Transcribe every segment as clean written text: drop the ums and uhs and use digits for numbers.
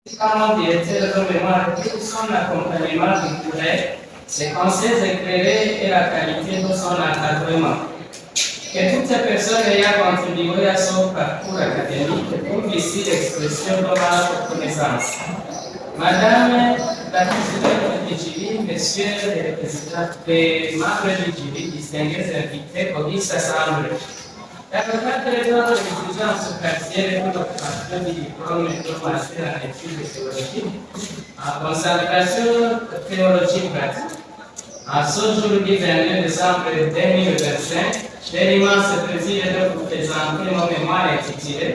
Quand directeur de mémoire tout son accompagnement culturel, ses conseils éclairés et la qualité de son encadrement. Que toutes ces personnes ayant contribué à son parcours académique trouvent ici l'expression de ma reconnaissance. Madame la présidente du jury, messieurs les membres du jury, distingués invités, audience assemblée. Dans le cadre de l'exigence partielle de l'obtention du diplôme de master en études de théologie, en concentration théologique pratique, en ce jour du 22 décembre 2025, j'ai l'immense plaisir de vous présenter mon mémoire intitulé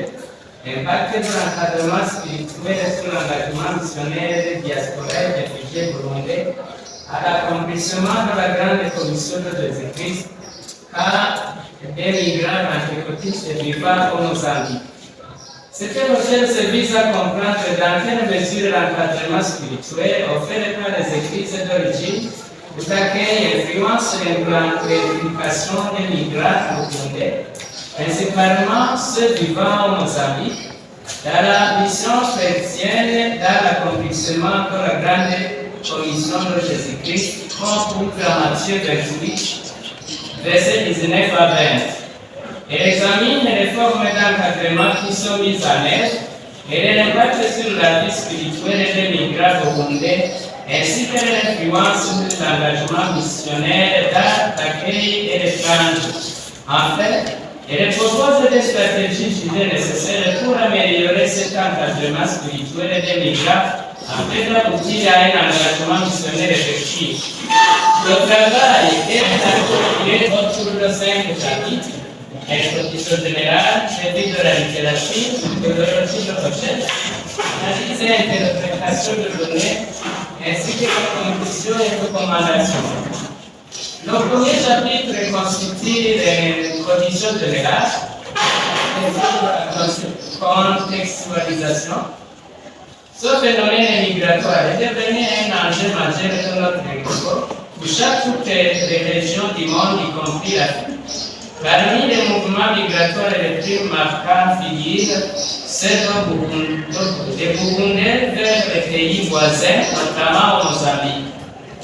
Impact de l'encadrement spirituel sur l'engagement missionnaire diasporal des réfugiés burundais à l'accomplissement de la grande commission de Jésus-Christ car des migrants pentecôtistes vivant au Mozambique. Cette recherche vise à comprendre dans quelle mesure l'encadrement spirituel offert par les églises d'origine tout accueil influence l'implication des migrants burundais, principalement ceux vivant au Mozambique, dans la mission chrétienne, dans l'accomplissement de la grande commission de Jésus-Christ, comme pour Matthieu 28, versets 19 à 20. Elle examine les formes d'encadrement qui sont mises en œuvre et l'impact sur la vie spirituelle des migrants burundais, ainsi que l'influence de l'engagement missionnaire dans l'accueil et l'échange. Enfin, elle propose des stratégies jugées nécessaires pour améliorer cet encadrement spirituel des migrants afin d'aboutir à un engagement missionnaire effectif. Le travail est articulé autour de 5 chapitres: exposition générale, étude de la littérature, méthodologie de recherche, analyse et interprétation de données, ainsi que les conclusions et recommandations. Le premier chapitre constitue les conditions générales, contextualisation. Ce phénomène migratoire est devenu un enjeu majeur de notre époque, touchant toutes les régions du monde, y compris l'Afrique. Parmi les mouvements migratoires les plus marquants figurent ceux des Burundais vers les pays voisins, notamment au Mozambique.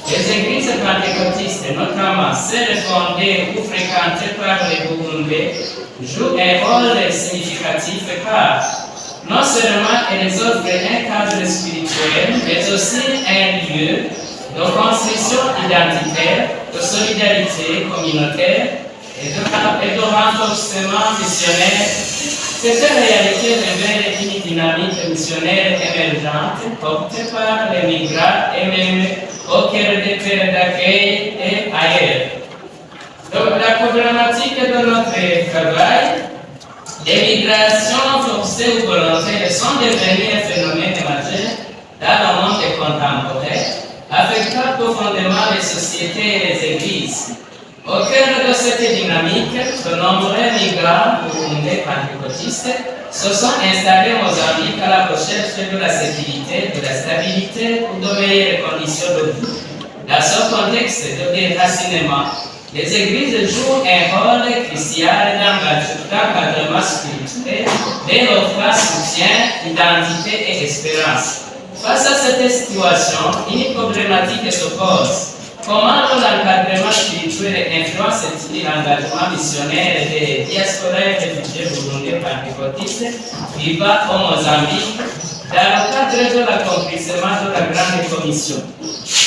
Les églises pentecôtistes, notamment celles fondées ou fréquentées par les Burundais, jouent un rôle significatif car non seulement elles offrent un cadre spirituel, mais aussi un lieu de construction identitaire, de solidarité communautaire et de renforcement missionnaire. Cette réalité révèle une dynamique missionnaire émergente portée par les migrants et même au cœur des terres d'accueil et ailleurs. Donc, la problématique de notre travail, les migrations forcées ou volontaires sont devenues un phénomène majeur dans le monde contemporain, affectant profondément les sociétés et les églises. Au cœur de cette dynamique, de nombreux migrants burundais pentecôtistes se sont installés au Mozambique à la recherche de la sécurité, de la stabilité ou de meilleures conditions de vie. Dans ce contexte de déracinement, les églises jouent un rôle crucial d'encadrement spirituel, dès offrant soutien, identité et espérance. Face à cette situation, une problématique se pose. Comment l'encadrement spirituel influence-t-il l'engagement missionnaire des diasporas et réfugiés burundais pentecôtistes vivant au Mozambique dans le cadre de l'accomplissement de la grande commission?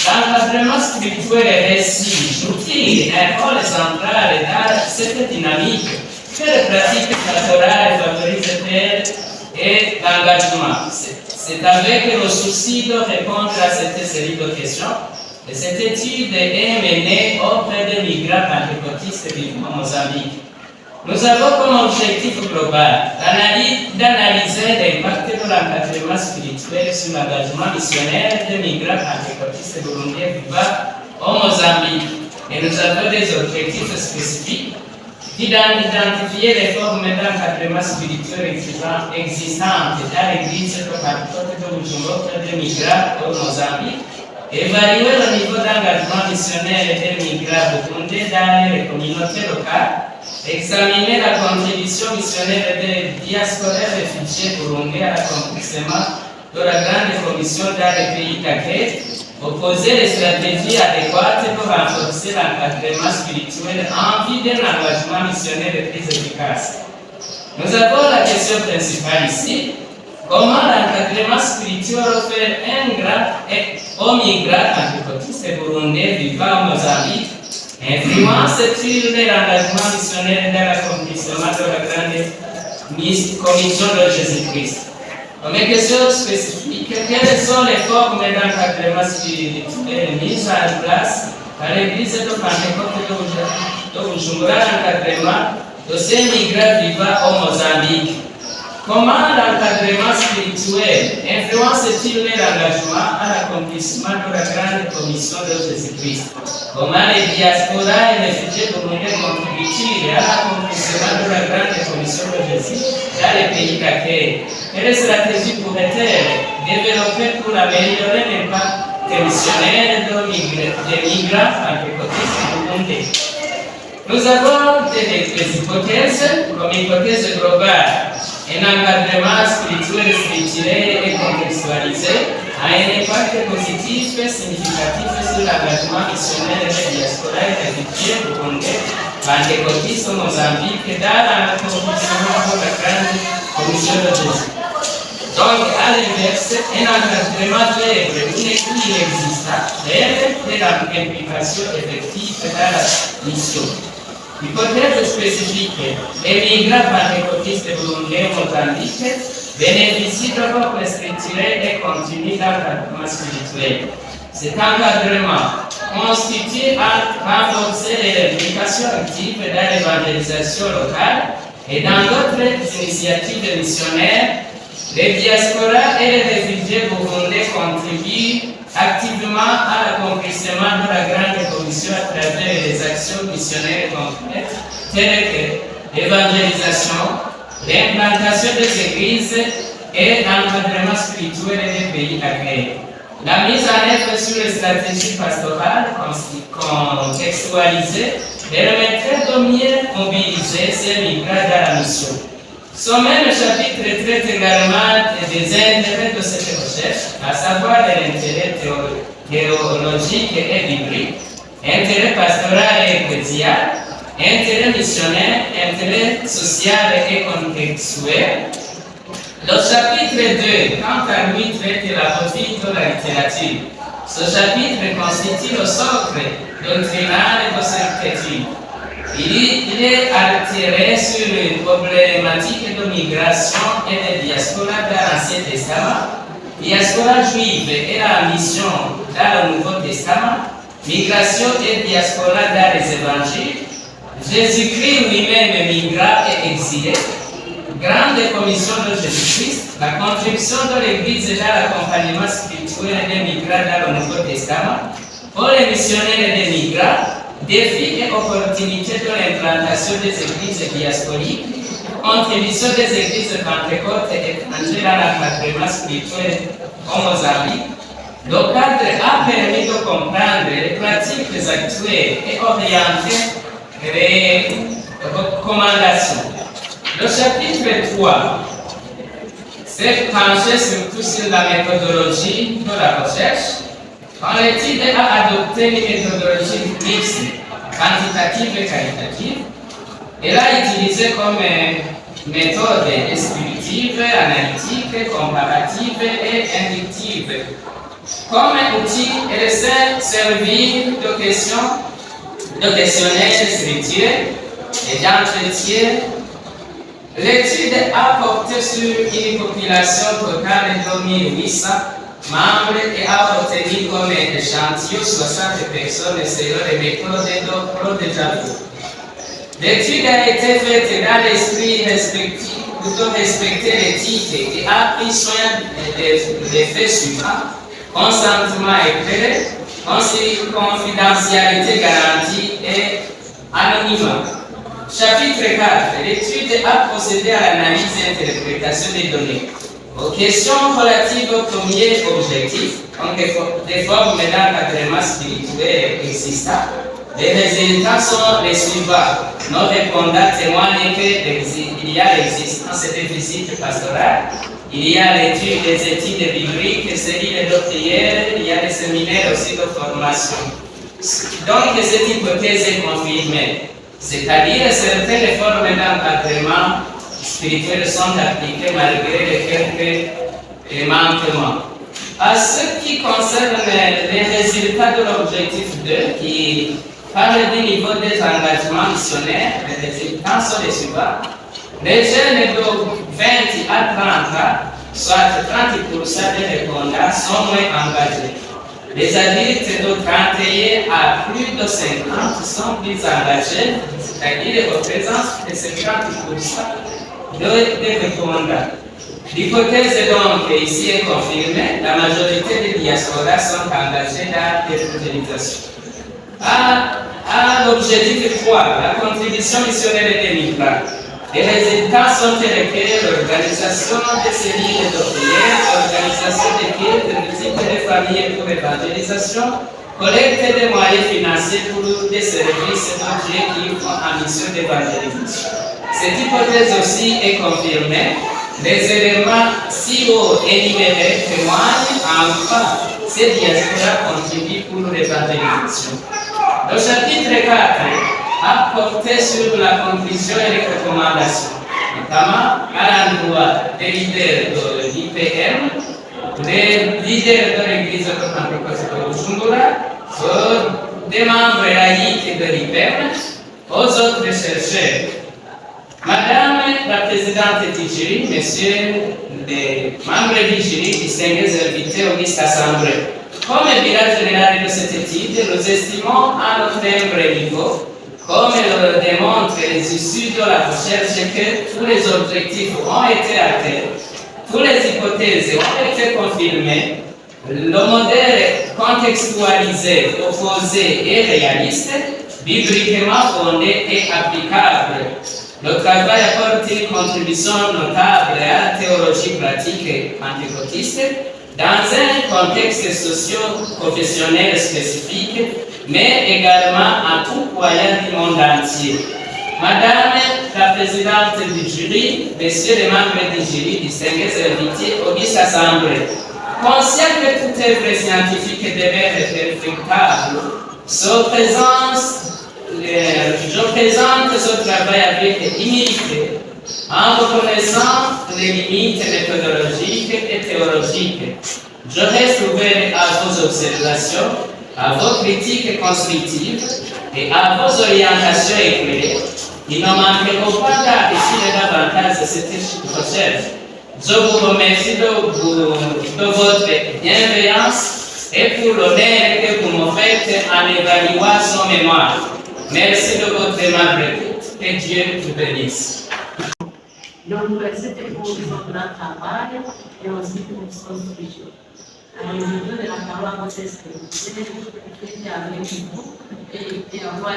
L'encadrement spirituel réussi joue-t-il un rôle central dans cette dynamique? Quelles pratiques pastorales favorisent-elles et l'engagement? C'est avec le souci de répondre à cette série de questions. Et cette étude est menée auprès des migrants pentecôtistes vivant au Mozambique. Nous avons comme objectif global d'analyser l'impact de l'encadrement spirituel sur l'engagement missionnaire des migrants pentecôtistes burundais vivant au Mozambique. Et nous avons des objectifs spécifiques d'identifier les formes d'encadrement spirituel existantes dans l'église pentecôtiste de Bujumbura des migrants au Mozambique, évaluer le niveau d'engagement missionnaire des migrants burundais dans les communautés locales, examiner la contribution missionnaire des diasporas réfugiés burundais à l'accomplissement de la grande commission dans les pays d'accueil, proposer les stratégies adéquates pour renforcer l'encadrement spirituel en vue d'un engagement missionnaire plus efficace. Nous avons la question principale ici. Comment l'encadrement spirituel offre un grand et aux migrants anticotistes burundais vivant au Mozambique influence-t-il l'engagement missionnaire dans l'accomplissement de la grande commission de Jésus-Christ? Mes questions spécifiques, quelles sont les formes d'encadrement spirituel mises en place à l'église de Pentecôte de Bujumbura, l'encadrement de ces migrants vivant au Mozambique? Comment l'encadrement spirituel influence-t-il l'engagement à l'accomplissement de la grande commission de Jésus-Christ? Comment les diasporas et les réfugiés burundais contribuent-ils à l'accomplissement de la grande commission de Jésus dans les pays d'accueil? Quelles stratégies pourraient-elles développer pour améliorer l'impact missionnaire des migrants pentecôtistes burundais? Nous avons des hypothèses, comme hypothèse globale. Un encadrement spirituel structuré et contextualisé a un impact positif et significatif sur l'engagement missionnaire des diasporas et des réfugiés burundais, pentecôtistes au Mozambique, dans l'accomplissement de la grande commission de Jésus. Donc, à l'inverse, un encadrement faible ou inexistant révèle l'implication effective dans la mission. Hypothèse spécifique, les migrants pentecôtistes burundais au Mozambique bénéficient d'offres structurées et continues d'encadrement spirituel. Cet encadrement constitue à renforcer l'implication active dans l'évangélisation locale et dans d'autres initiatives missionnaires. Les diasporas et les réfugiés burundais contribuent activement à l'accomplissement de la grande commission à travers les actions missionnaires concrètes telles que l'évangélisation, l'implantation des églises et l'encadrement spirituel des pays d'accueil. La mise en œuvre sur les stratégies pastorales contextualisées permettrait de mieux mobiliser ces migrants dans la mission. Ce même chapitre traite également des intérêts de cette recherche, à savoir l'intérêt théologique et biblique, intérêt pastoral et ecclésial, intérêt missionnaire, intérêt social et contextuel. Le chapitre 2, quant à lui, traite la politique de la littérature. Ce chapitre constitue le socle doctrinal de cette étude. Il est attiré sur les problématiques de migration et de diaspora dans l'Ancien Testament, diaspora juive et la mission dans le Nouveau Testament, migration et diaspora dans les évangiles, Jésus-Christ lui-même migrant et exilé, grande commission de Jésus-Christ, la contribution de l'Église dans l'accompagnement spirituel des migrants dans le Nouveau Testament, pour les missionnaires des migrants, défis et opportunités de l'implantation des églises diasporiques, contribution des églises pentecôtes et étrangères à l'encadrement spirituel au Mozambique. Le cadre a permis de comprendre les pratiques actuelles et orienter les recommandations. Le chapitre 3 s'est penché surtout sur la méthodologie de la recherche. L'étude a adopté une méthodologie mixte, quantitative et qualitative. Elle a utilisé comme méthode descriptive, analytique, comparative et inductive. Comme outil, elle sert servir de questionnaires structurés et d'entretien. L'étude a porté sur une population totale de 2800 membres et a obtenu comme échantillon 60 personnes selon les méthodes de Claude. L'étude a été faite dans l'esprit respectif, plutôt respecter l'éthique et a pris soin des faits suivants: consentement éclairé, confidentialité garantie et anonymat. Chapitre 4. L'étude a procédé à l'analyse et interprétation des données. Aux questions relatives au premier objectif, donc des formes d'encadrement spirituel existant, les résultats sont les suivants. Nos répondants témoignent qu'il y a l'existence des visites pastorales, il y a l'étude des études bibliques, celui de prières, il y a des séminaires aussi de formation. Donc, cette hypothèse est confirmée. C'est-à-dire, certaines formes d'encadrement spirituel sont appliquées malgré les quelques manquements. À ce qui concerne les résultats de l'objectif 2, qui parle du niveau des engagements missionnaires, les résultats sont les suivants. Les jeunes de 20 à 30 ans, soit 30% des répondants, sont moins engagés. Les adultes de 31 à plus de 50 sont plus engagés, c'est-à-dire représentent 50% des répondants. L'hypothèse donc ici est confirmée, la majorité des diasporas sont engagées dans l'évangélisation. À l'objectif 3, la contribution missionnaire des migrants. Les résultats sont tels que l'organisation des séries de prières, l'organisation des cultes, musique des familles pour l'évangélisation, collecte des moyens financiers pour des services d'objets qui font en mission d'évangélisation. Cette hypothèse aussi est confirmée. Les éléments si haut énumérés témoignent enfin ces diasporas contribuent pour l'évangélisation. Le chapitre 4 a porté sur la conclusion et les recommandations, notamment à l'endroit des leaders de l'IPM, des leaders de l'Église de Pentecôte de Bujumbura, des membres laïcs de l'IPM, aux autres chercheurs. Madame la présidente du jury, messieurs les membres du jury, distingués invités au liste assemblée. Comme bilan général de cette étude, nous estimons à notre humble niveau, comme le démontrent les issues de la recherche, que tous les objectifs ont été atteints, toutes les hypothèses ont été confirmées, le modèle contextualisé, opposé et réaliste, bibliquement fondé et applicable. Le travail apporte une contribution notable à la théologie pratique pentecôtiste dans un contexte socio-professionnel spécifique, mais également en tout croyant du monde entier. Madame la présidente du jury, messieurs les membres du jury, distingués invités au vice assemblée, conscient que toute œuvre scientifique devait être perfectable, je présente ce travail avec humilité, en reconnaissant les limites méthodologiques et théologiques. Je reste ouvert à vos observations, à vos critiques constructives et à vos orientations éclairées. Il ne manqueront pas d'enrichir davantage cette recherche. Je vous remercie de votre bienveillance et pour l'honneur que vous me faites en évaluant son mémoire. Merci de votre aimable écoute et Dieu vous bénisse. Donc, c'était pour notre travail et aussi pour son sujet. Alors, je donne la parole à votre esprit. Je vais vous avec vous et avoir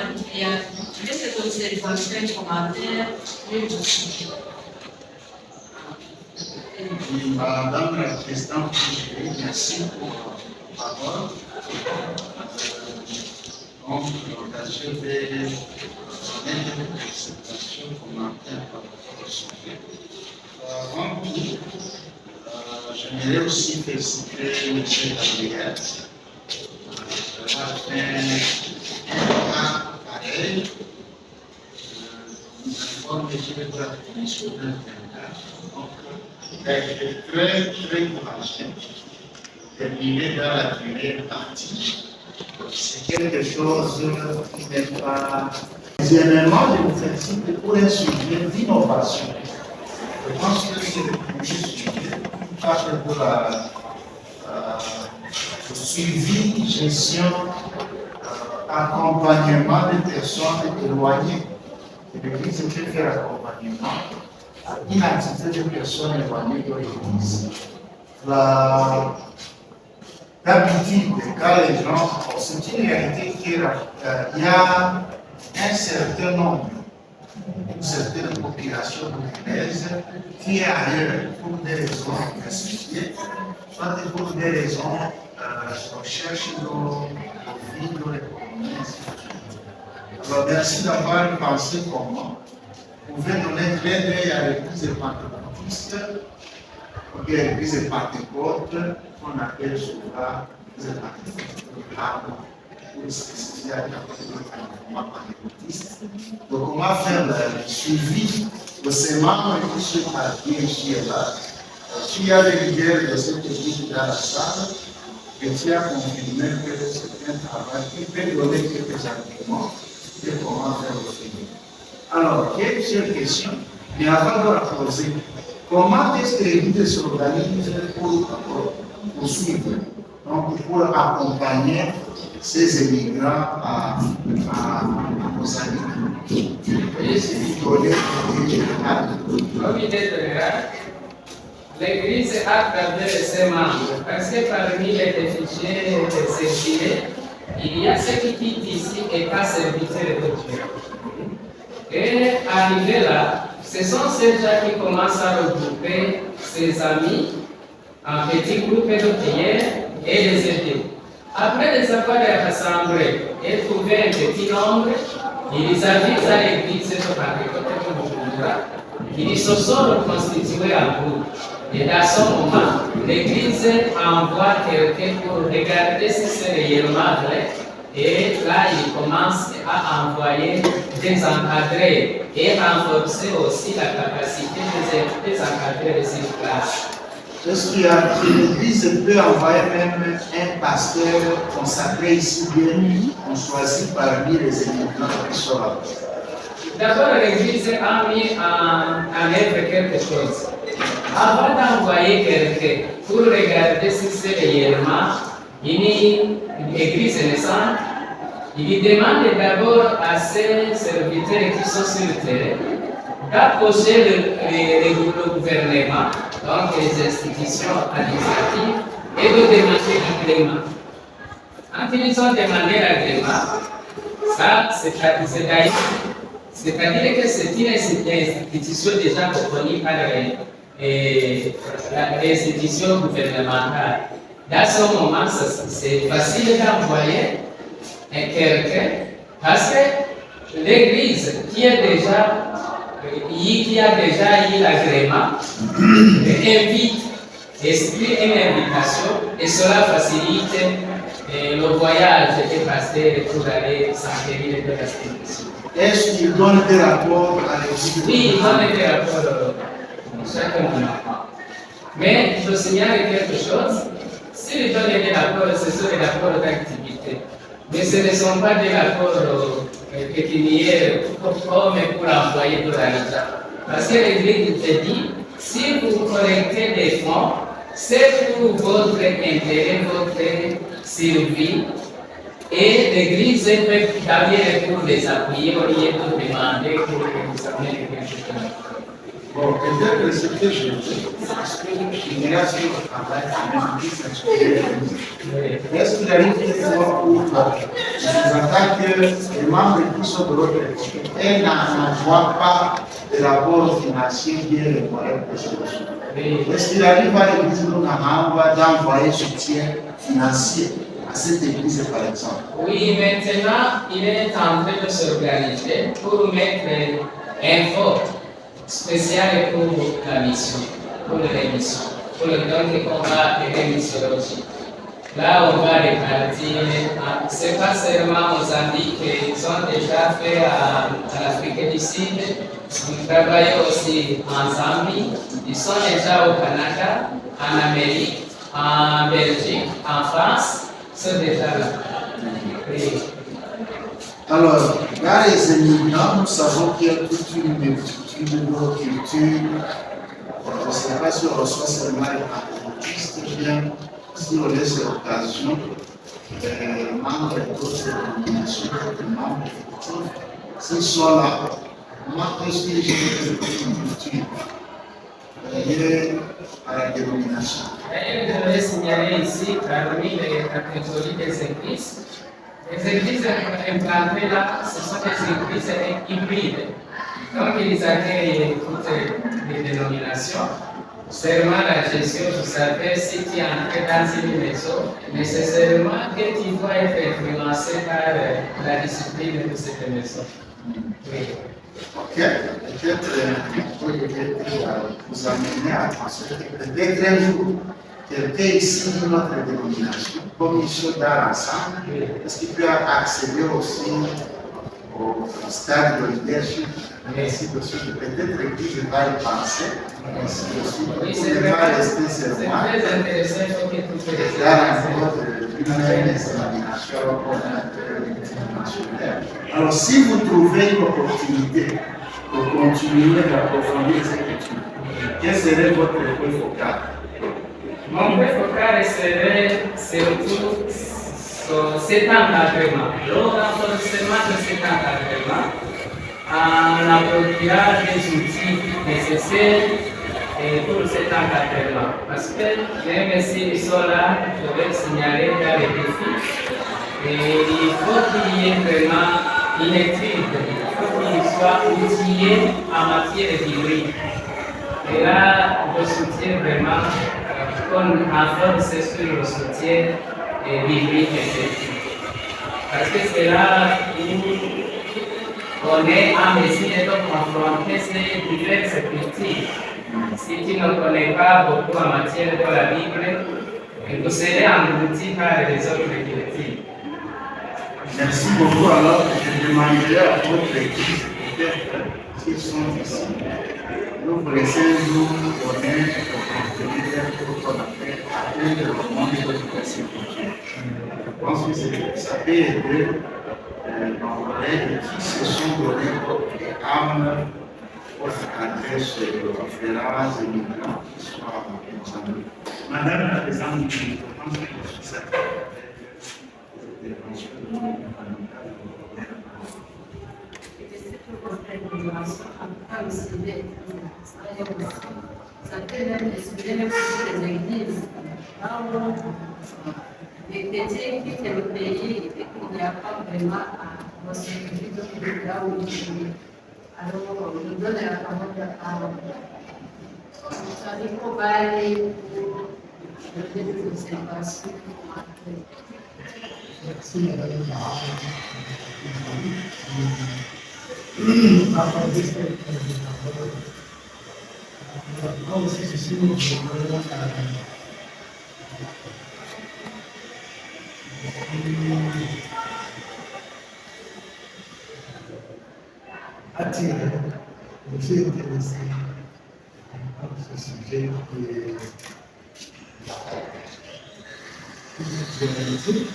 cette observation et commentaire et vous sujet. Madame la présidente, merci pour la parole. Donc, l'occasion de donner des présentations, commentaires par rapport au sujet. Avant tout, j'aimerais aussi féliciter M. Gabriel. Il a fait un pas pareil. Nous avons déjà de la commission de l'intégration. Donc, il a été très, très courageux de terminer dans la durée partie. C'est quelque chose qui n'est pas. Deuxièmement, je vous félicite pour un sujet d'innovation. Je pense que c'est le premier sujet qui parle de la suivi, gestion, accompagnement des personnes éloignées. L'Église peut faire accompagnement à une entité de personnes éloignées de l'Église. D'habitude, quand les gens, c'est une réalité qu'il y a un certain nombre, une certaine population burkinabé qui est ailleurs pour des raisons diversifiées, soit pour des raisons de recherche de vie, de l'économie. Alors, merci d'avoir pensé comment vous pouvez donner plein d'œil à l'église pentecôtiste l'église pentecôte, on appelle cela l'église pentecôte. Donc, on va faire le suivi de ces membres qui sont bien ici et là. S'il y a des leaders de cette église dans la salle, je tiens à confirmer que c'est un travail qui peut donner quelques arguments de comment faire le suivi. Alors, quelques questions, mais avant de la poser, comment est-ce que l'église s'organise pour suivre, donc pour accompagner ces immigrants à Mozambique? L'Église a travers ses membres, parce que parmi les réfugiés circulés, il y a ceux qui quittent ici et pas serviteurs de Dieu. Et arrivé là, ce sont ces gens qui commencent à regrouper ses amis en petits groupes de prière et les aider. Après les avoir rassemblés et trouvé un petit nombre, ils invitent à l'église de Pentecôte de Bujumbura. Ils se sont constitués en groupe. Et dans ce moment, l'église envoie quelqu'un pour regarder si c'est réellement vrai. Et là, il commence à envoyer des encadrés et renforcer aussi la capacité des encadrés de cette classe. Est-ce que l'église peut envoyer même un pasteur consacré ici bien, on choisit parmi les émigrants qui sont là? D'abord, l'église a mis en œuvre quelque chose. Avant d'envoyer quelqu'un pour regarder si c'est réellement une église naissante, il demande d'abord à ses serviteurs qui sont sur le terrain d'approcher le gouvernement, donc les institutions administratives, et de demander l'agrément. Quand ils ont demandé l'agrément, ça, c'est-à-dire que c'est une institution déjà reconnue par l'institution gouvernementale. Dans ce moment, c'est facile d'envoyer quelqu'un parce que l'Église qui a déjà eu l'agrément invite, écrit une invitation et cela facilite le voyage des pasteurs pour aller s'enquérir de l'institution. Est-ce qu'il donne des rapports à l'église? Oui, il donne des rapports chaque moment. Mais je signale quelque chose. S'il donne des rapports, ce sont des rapports d'activité. Mais ce ne sont pas des rapports pécuniaires comme pour envoyer de l'argent. Parce que l'Église te dit, si vous collectez des fonds, c'est pour votre intérêt, votre survie. Et l'Église peut travailler pour les appuyer au lieu de demander pour que vous amènez quelque chose. Bon, peut-être que c'était parce que l'immigration au travail, est-ce qu'il arrive quelquefois où je attends que les membres qui sont de l'autre côté n'envoient pas de rapport financier bien récolté? Est-ce qu'il arrive à l'église de Nahamba d'envoyer soutien financier à cette église, par exemple? Oui, maintenant, il est en train de s'organiser pour mettre un vote spécial pour la mission, pour les missions, pour le donc on va aider missiologie. Là, on va répartir, ce n'est pas seulement Mozambique, ils ont déjà fait à l'Afrique du Sud, ils travaillent aussi en Zambie, ils sont déjà au Canada, en Amérique, en Belgique, en France, ils sont déjà là. Oui. Alors, dans les émigrants, nous savons qu'il y a toute une culture. Je ne sais pas si on reçoit seulement les artistes, bien si on laisse l'occasion, les membres d'autres dénominations, les membres fictifs, s'ils sont là, moi, est-ce que j'ai une culture liée à la dénomination? Je vais signaler ici, parmi les catégories des églises, les églises implantées là, ce sont des églises hybrides. Donc, ils accueillent toutes les dénominations. Seulement la gestion, vous savez, si tu entres dans une maison, nécessairement que tu dois être influencé par la discipline de cette maison. Oui. Ok, peut-être on peut vous amener à transmettre peut-être un jour quelqu'un ici de notre dénomination, comme il dans l'ensemble, est-ce qu'il peut accéder aussi au stade de leadership, ainsi de suite. Peut-être l'Église va y penser, ainsi de suite. Oui, Pour ne pas rester seulement très intéressant que tout fait dans une examination multidimensionnelle. Alors, si vous trouvez une opportunité pour continuer d'approfondir cette étude, quel serait votre point focal? Mon point focal serait surtout cet encadrement, le renforcement de cet encadrement en appropriant des outils nécessaires pour cet encadrement. Parce que même s'ils sont là, je vais signaler qu'il y a des défis. Et il faut qu'il y ait vraiment une étude, il faut qu'il soit outillé en matière d'hybride. Et là, je soutiens vraiment qu'on renforce sur le soutien biblique et scientifique. Parce que c'est là où on est en mesure de confronter ces diverses cultures. Si tu ne connais pas beaucoup en matière de la Bible, vous serez englouti par les autres cultures. Merci beaucoup. Alors, je demanderai à votre équipe, peut-être, s'ils sont ici, de vous laisser nous donner ce qu'on appelle un développement de l'éducation culturelle. Je pense que ça peut aider nos collègues qui se sont donnés des âmes pour encadrer ces différents immigrants qui sont en Mozambique. Madame la présidente, je pense que je suis satisfait. Ça peut même expliquer même pour les églises. Les chrétiens quittent le pays et qu'il n'y a pas vraiment à ressusciter là où ils sont. Alors, je donne la parole à il faut aller pour le début de l'observation. Merci, madame la attiré, je suis intéressé par ce sujet qui est actualité.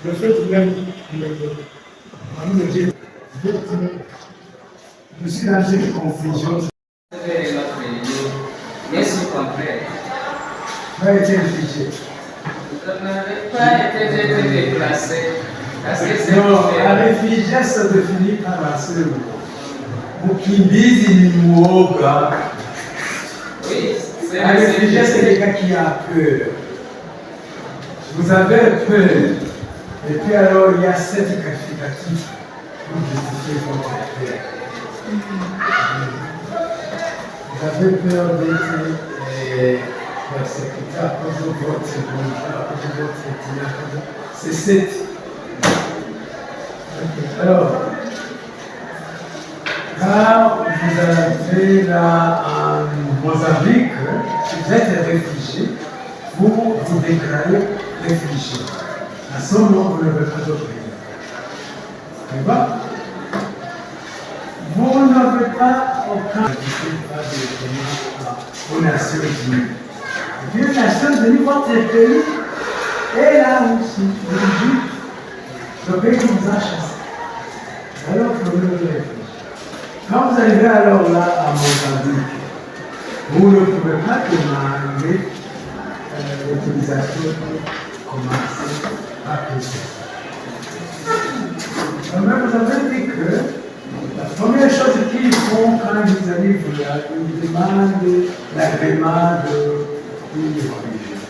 Le fait même, je suis dans une confusion. Yesu complet. Pas été réfugié. Vous n'avez pas été déplacé. Parce que c'est Non, la réfugié se définit par la seule mot. Mukimbizi ni muoga. Oui, c'est Un réfugié, c'est quelqu'un qui a peur. Vous avez peur. Et puis alors, il y a 7 qualificatifs pour justifier votre peur. Vous avez peur d'être persécuté à cause de votre religion, à cause de votre ethnie. C'est 7. Alors, quand vous arrivez là en Mozambique, si vous êtes réfugié, vous vous déclarez réfugié. À ce moment, vous ne pouvez pas obéir. Tu vois? Vous n'avez pas aucun aux Nations Unies. Et puis, les Nations Unies, votre pays est là aussi, le pays qui vous a chassé. Alors, vous ne le réfugiez. Quand vous arrivez alors là à Mozambique, vous ne pouvez pas demander l'utilisation pour commencer à pêcher. Donc, vous avez dit que la première chose qu'ils font quand ils arrivent là, ils demandent l'agrément d'une religion.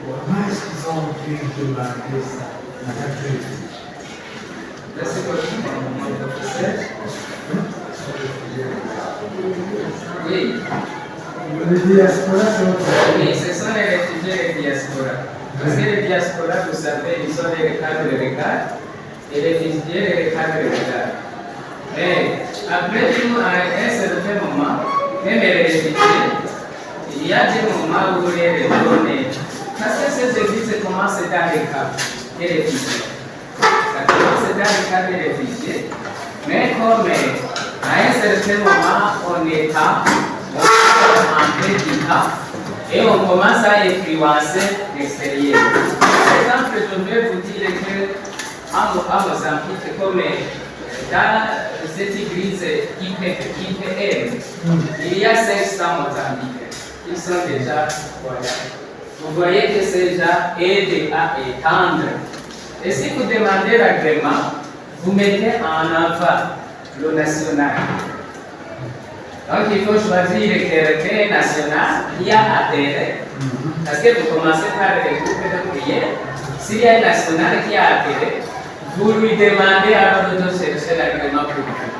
Comment est-ce qu'ils ont pu demander ça à la religion? Merci beaucoup, professeur. Oui. Les diasporas, c'est autre chose. Oui, ce sont les réfugiés et les diasporas. Parce que les diasporas, vous savez, ils sont les cadres de regard et réfugiés, les cadres légaux. Mais après tout, à un certain moment, même les réfugiés, il y a des moments où les donner. Parce que ces églises commencent dans les cas des réfugiés. Ça commence dans les cas des réfugiés. Mais comme à un certain moment, on est en fait du cas et on commence à influencer l'extérieur. Par exemple, je vais vous dire qu'en Mozambique, comme dans cette église IPM, il y a 500 Mozambiques. Ils sont déjà voilà. Vous voyez que ces gens aident à étendre. Et si vous demandez l'agrément, vous mettez en avant le national. Donc il faut choisir quelqu'un national qui a adhéré. Parce que vous commencez par les groupes de prière. S'il y a un national qui a adhéré, vous lui demandez alors de chercher l'agrément pour vous.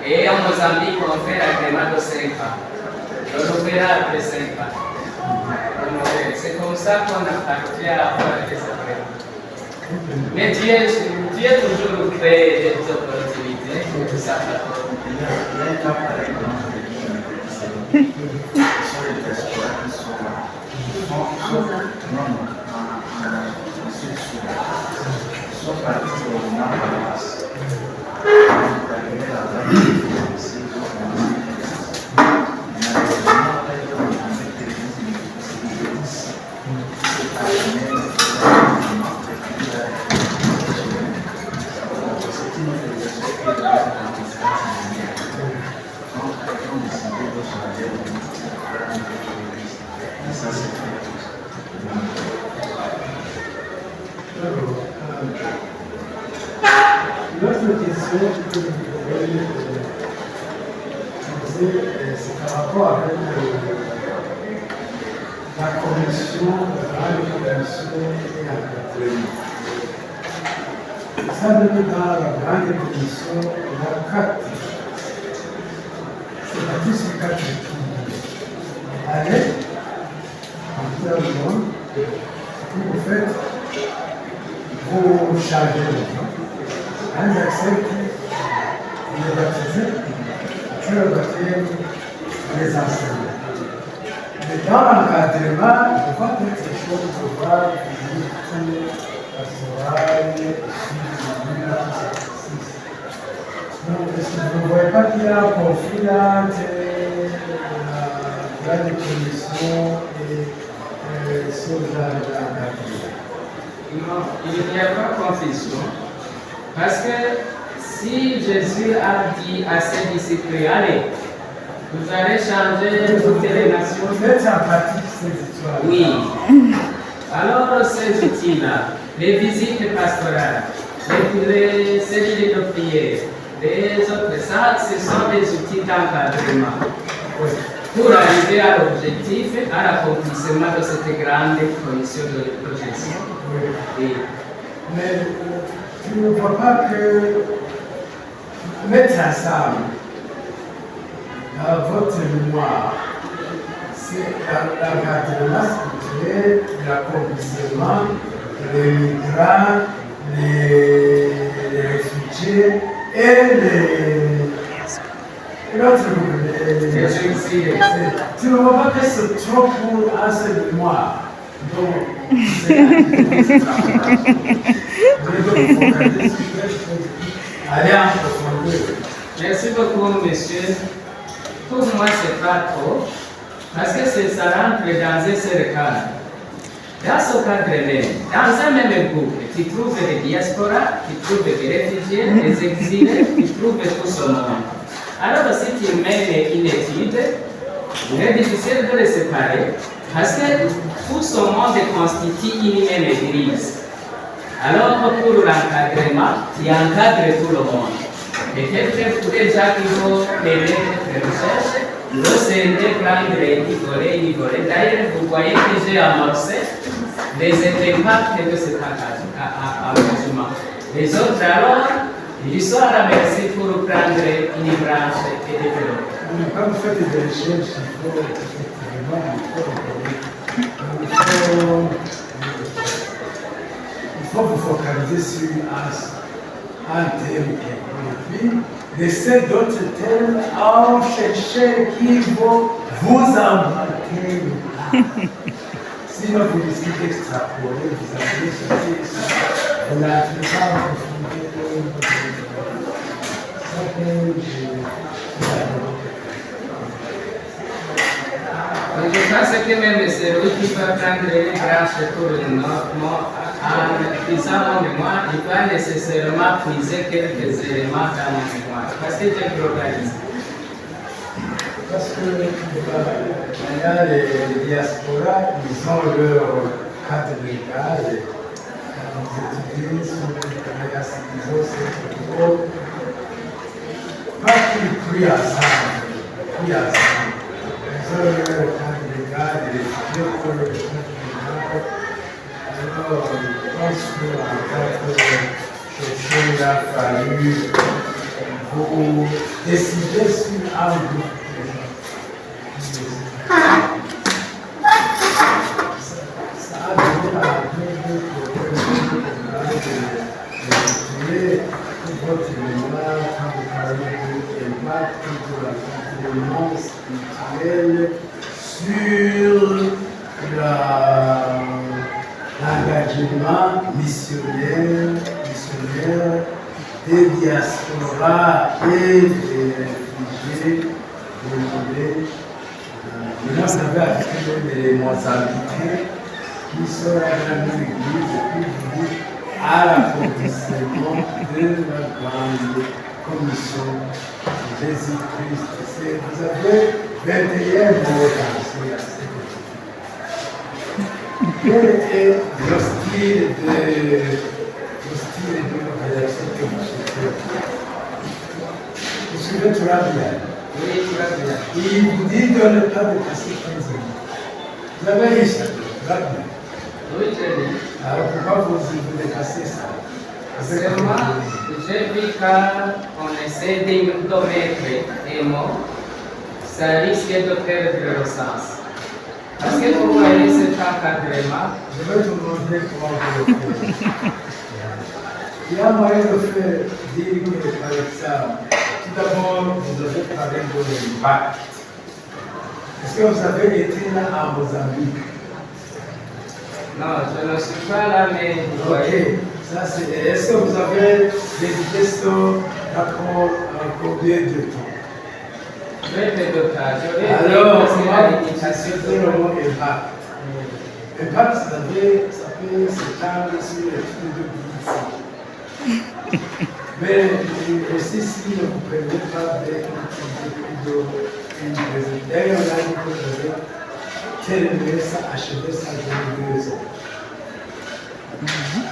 Et en Mozambique, on fait l'agrément de 5 ans. On le verra après 5 ans. C'est comme ça qu'on appartient à avoir des agréments. Mais Dieu toujours crée des opportunités pour que ça L'autre question que vous pouvez poser, c'est par rapport avec la commission, la commission et l'encadrement. Ça donne dans la grande commission, il y a 4. C'est-à-dire ces 4 qui allaient en termes de monde, vous faites, vous chargez les gens. Un accepte, il est baptisé, tu le baptême, les enseignants. Mais dans l'encadrement, il faut que ces choses soient visite, pastorales, donc, est-ce que vous ne voyez pas qu'il y a un conflit entre la commission et sur l'encadrement? Non, il n'y a pas de confusion. Parce que si Jésus a dit à ses disciples, allez, vous allez changer toutes les nations. Vous êtes en pratique ces histoires. Oui. Alors ces outils-là, les visites pastorales, les cellules de prière, les autres, ça, ce sont des outils d'encadrement. Pour arriver à l'objectif, à l'accomplissement de cette grande commission de projection. Oui. Mais tu ne vois pas que mettre ensemble dans votre mémoire, c'est l'encadrement spirituel, l'accomplissement, les migrants, les réfugiés et l'autre groupe. Tu ne vois pas que c'est trop pour un seul mémoire. Donc, c'est allez en profondeur. Merci beaucoup, monsieur. Pour moi, c'est pas trop, parce que ça rentre dans un seul cadre. Dans ce cadre même, dans un même groupe, tu trouves des diasporas, tu trouves des réfugiés, des exilés, tu trouves tout ce monde. Alors, si tu mènes une étude, il est difficile de les séparer, parce que tout ce monde constitue une même église. Alors, pour l'encadrement, tu encadres tout le monde. Et peut-être pour les gens qui vont mener des recherches, l'OCND prendre rigoler. D'ailleurs, vous voyez que j'ai amorcé les impacts de cet engagement. Les autres, alors, ils sont à la merci pour prendre une branche et développer. Quand vous faites des recherches, il faut vous focaliser. basé sur un terme. Et puis, laissez d'autres termes à chercher qui vont vous embarquer. Sinon, vous risquez d'extrapoler, vous allez chercher ça. Vous n'avez pas en Donc, je pense que même c'est lui qui peut prendre les grâces pour le Nord. En puisant mon mémoire, il va nécessairement puiser quelques éléments dans mon mémoire. Parce que j'ai globalisé. Parce que maintenant, les diasporas, ils ont leur cadre légal. Ils étudient sur les associations, c'est pas qu'ils prient ensemble, ils ont leur cadre légal, ils étudient pour le cadre légal. Alors, je pense qu'en tant que chercheur, il a fallu vous décider sur un groupe. Ça a donné à votre mémoire quand vous parlez de l'impact de l'enseignement spirituel sur l'engagement missionnaire des diasporas et des réfugiés burundais. Maintenant, vous avez appris les Mozambicains qui sont à la même église et puis vous dites à l'accomplissement de la grande commission de Jésus-Christ. Vous avez 21 mots dans ce. Quel est le style de l'organisation que vous suivez? Vous suivez tout là bien. Oui, tu vas bien. Il vous dit de ne pas dépasser 15 ans. Vous avez lu ça, rapidement. Oui, j'ai lu. Alors pourquoi vous dépassez ça? Seulement, j'ai vu qu'on essaie d'omettre des mots, ça risque de perdre le sens. Parce que vous voyez cet encadrement. Je vais vous montrer comment vous le faites. Il y a moyen de faire dire que, par exemple, tout d'abord, vous avez parlé de l'impact. Est-ce que vous avez été là à Mozambique? Non, je ne suis pas là, mais vous voyez. Ça, c'est. Est-ce que vous avez visité ce rapport en combien de temps? Très peu de cas. Alors, c'est le mot impact. Impact, ça peut s'étendre sur les trucs de vie. Mais aussi, si vous ne prenez pas une raison. D'ailleurs, on a dit que vous avez terminé ça, achevé ça dans 2 ans.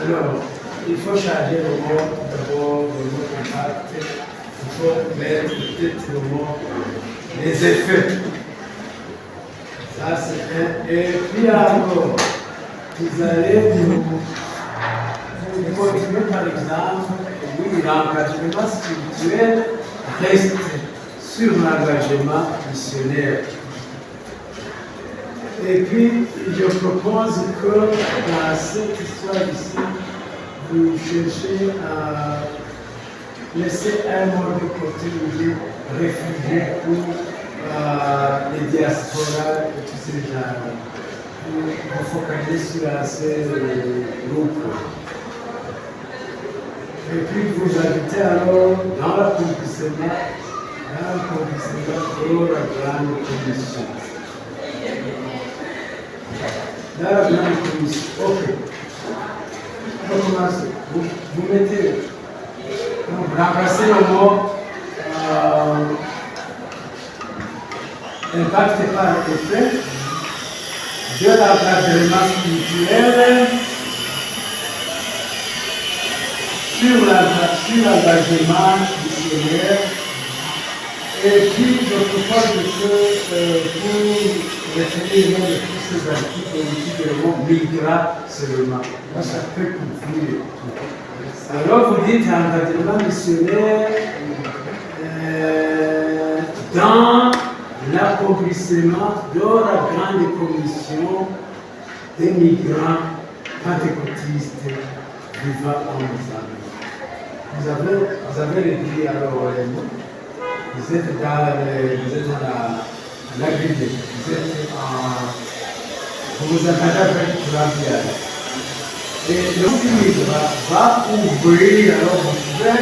Alors, il faut charger le mot d'abord, le mot impact. Il faut mettre peut-être le mot les effets. Ça, c'est un. Et puis encore, vous allez vous continuer par exemple, oui, l'engagement spirituel reste sur l'engagement missionnaire. Et puis, je propose que dans cette histoire ici, vous cherchez à laisser un mot de côté les réfugiés pour les diasporas et tous ces gens. Vous focalisez sur ces groupes. Et puis vous habitez alors dans l'accomplissement pour la grande commission. Dans la grande commission, ok. On va commencer. Vous mettez, vous remplacez le mot impact par effet de l'encadrement spirituel sur l'engagement missionnaire. Et puis, je propose que pour retenir le nom de tous ces articles, on utilise le mot migra seulement. Là, ça peut couvrir tout. Alors, vous dites encadrement missionnaire dans l'accomplissement de la grande commission des migrants pentecôtistes vivant ensemble. Vous avez réduit alors vous êtes dans l'agriculture, vous vous entendez avec Colombia. Et le livre va ouvrir, alors vous pouvez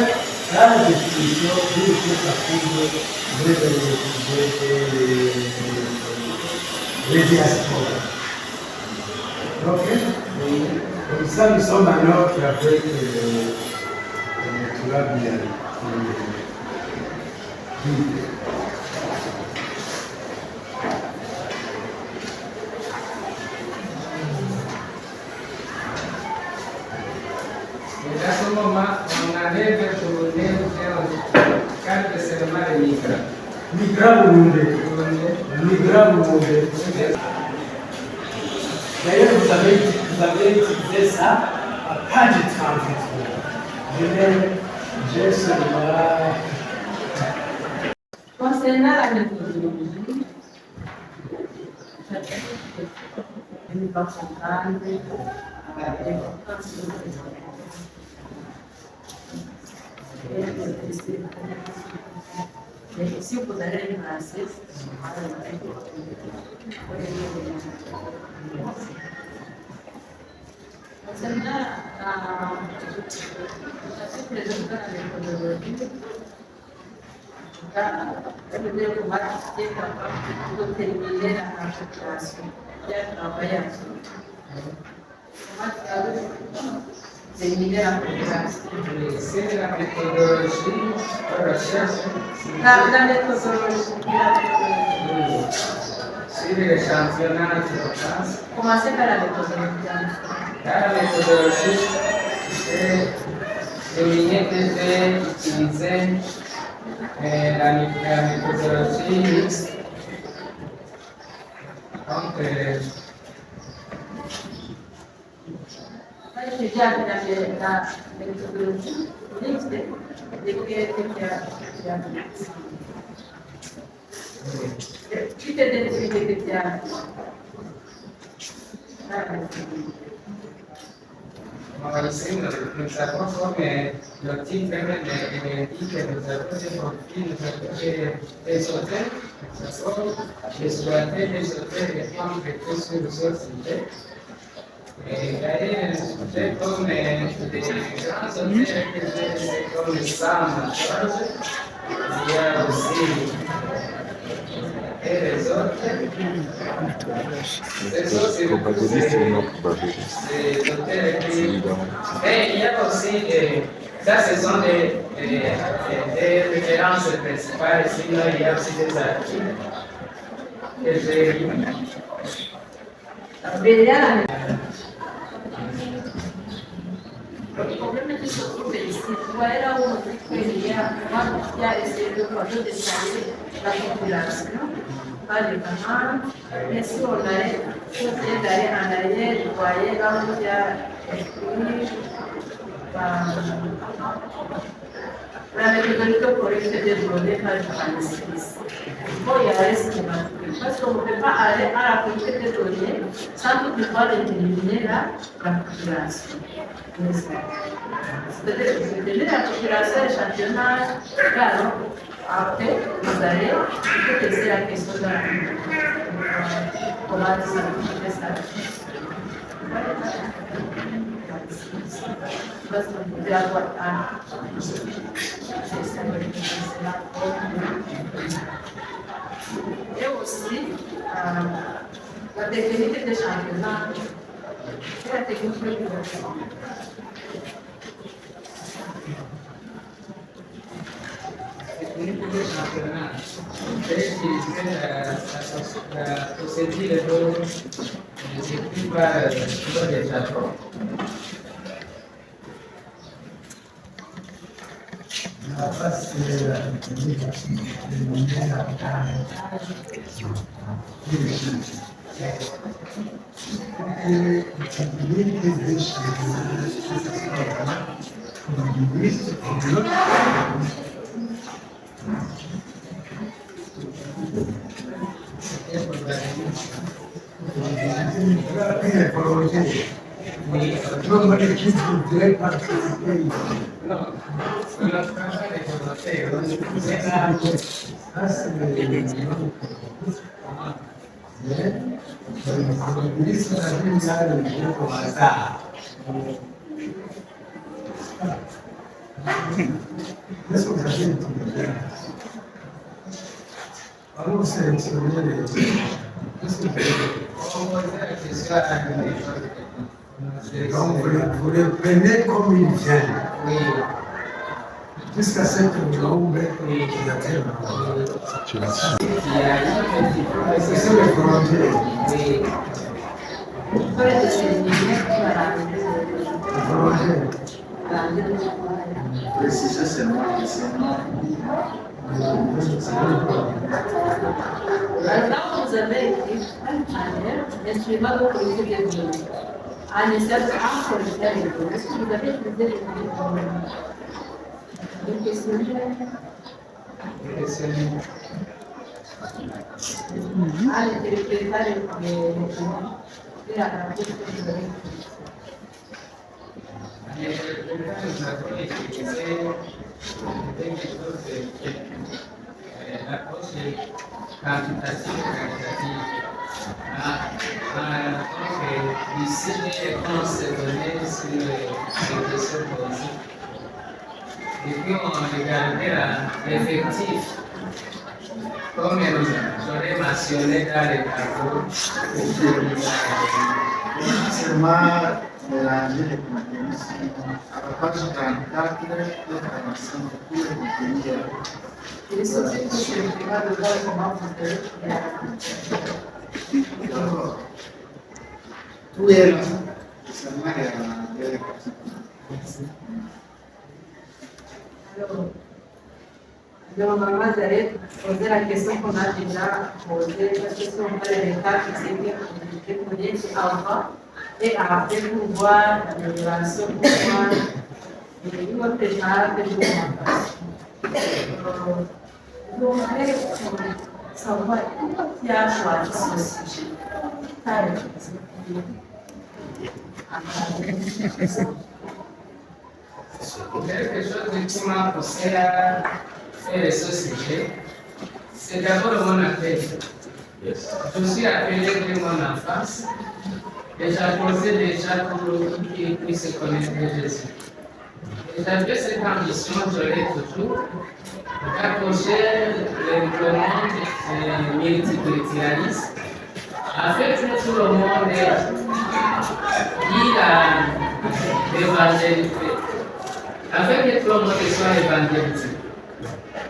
faire la définition de ce que ça couvre les diasporas. Ok? Comme ça, nous sommes alors avec Colombia. À ce moment, on arrive pour le cadre seulement de migrants. Migrants Burundais. D'ailleurs, vous avez utilisé ça à page 33. J'ai seulement. Concernant la méthodologie, une partie centrale, si vous allez en français, concernant la méthodologie, le développement est capable de terminer la concentration d'un travail terminer la concentration. C'est la méthodologie de recherche. La méthodologie. Sur l'échantillonnage de classe. Commencez par la méthodologie. La méthodologie, c'est deviner devait utiliser la méthodologie mixte. Donc, j'ai déjà la méthodologie mixte, tu t'es décidé que ici, nous avons comme le titre dit que nous avons des profils, nous avons des auteurs, nous avons des auteurs, des femmes qui étaient sur le sol sujet. Et d'ailleurs, les sujets comme des grands auteurs comme les Sam, il y a aussi et les autres. Probabiliste ou non probabiliste? Et il y a aussi, ça ce sont des références principales, sinon il y a aussi des articles que j'ai lus. O problema que se trouve ici, qual era o que queria mapear esse projeto de saúde da população, para levar esse olhar, fazer daí analisar, vai vamos já la méthodologie correcte de développer par le analyse. Bon, il y a ce qui va. Parce qu'on ne peut pas aller à la qualité des données sans toutefois déterminer la population. C'est-à-dire que déterminer la population échantillonnage, alors, après, vous allez poser la question de la comment ça fait ça. Parce qu'on peut avoir un. Et aussi, la technique d'échantillonnage et la technique de conversion. Technique d'échantillonnage. C'est utiliser la procédure de décrite par le Japon. La face de la technique de monnaie à Oui. Notre équipe voudrait participer. Non, notre travail est volontaire. C'est là. Ça, c'est le ministre de la Ville, il a le groupe au hasard. Qu'est-ce que vous avez dit? Allons sélectionner les. Qu'est-ce que vous avez dit? Donc, vous les prenez comme ils viennent. Oui. Jusqu'à ce que nous allons mettre les utilisateurs. C'est sur les volontaires. Oui. Les volontaires. Préciser seulement que c'est non. Alors, vous avez écrit instrument de politique et économique. En essayant de politique et économique, est-ce que vous avez utilisé les une question? Ah, les téléphériques, les documents. Et la pratique que vous avez utilisée. Nous avons utilisé quelque chose de l'approche quantitative. Donc, ici, les réponses données sur les questions posées. Et puis, on regardait l'effectif, comme j'aurais mentionné dans les tableaux. Seulement mélanger les contenus. À la page 34, le 45 pour les contenus. Et les sociétés, c'est le débat de voir comment vous faites. Tout est là. Seulement les Alors, normalement, j'allais poser la question qu'on a déjà posée, la question de l'état qui s'est déposée avant, et après pour voir les relations, pour voir votre état de documentation. Donc, savoir pourquoi tu as choisi ce sujet. Quelque chose qui m'a poussé à faire ce sujet, c'est d'abord mon appel. Je suis appelé de mon enfance et j'apposais déjà pour qu'ils puissent connaître Jésus. Et j'avais cette ambition, je l'ai toujours, d'approcher le monde multiculturaliste afin que tout le monde ait l'évangélisme. Afin que tout le monde soit évangélisé.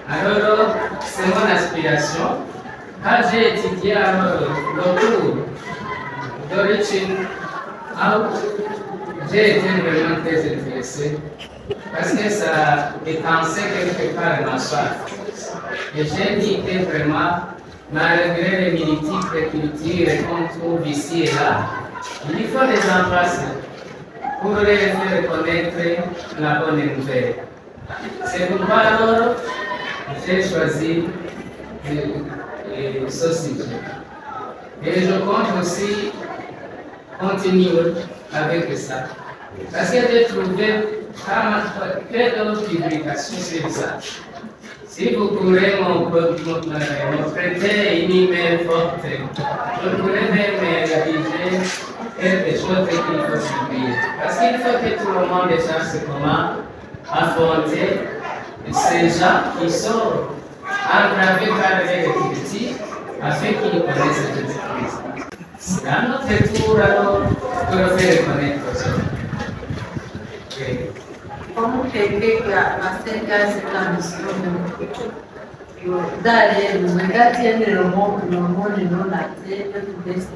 Alors, c'est mon aspiration. Quand j'ai étudié le cours de Reaching Out, j'ai été vraiment très intéressé parce que ça étançait quelque part ma soif. Et j'ai dit que vraiment, malgré les multiples cultures qu'on trouve ici et là, il faut les embrasser pour les faire connaître la bonne nouvelle. C'est pourquoi alors j'ai choisi ce sujet. Et je compte aussi continuer avec ça. Parce que j'ai trouvé plein d'autres publications sur ça. Si vous pourrez me prêter une email forte, je pourrais même rédiger quelque chose qu'il faut publier. Parce qu'il faut que tout le monde sache comment affronter ces gens qui sont entravés par les critiques afin qu'ils connaissent cette crise. C'est à notre tour alors de le faire connaître aussi. Como que a cerca dessa missão dare hagati y'imirongo non na terre desse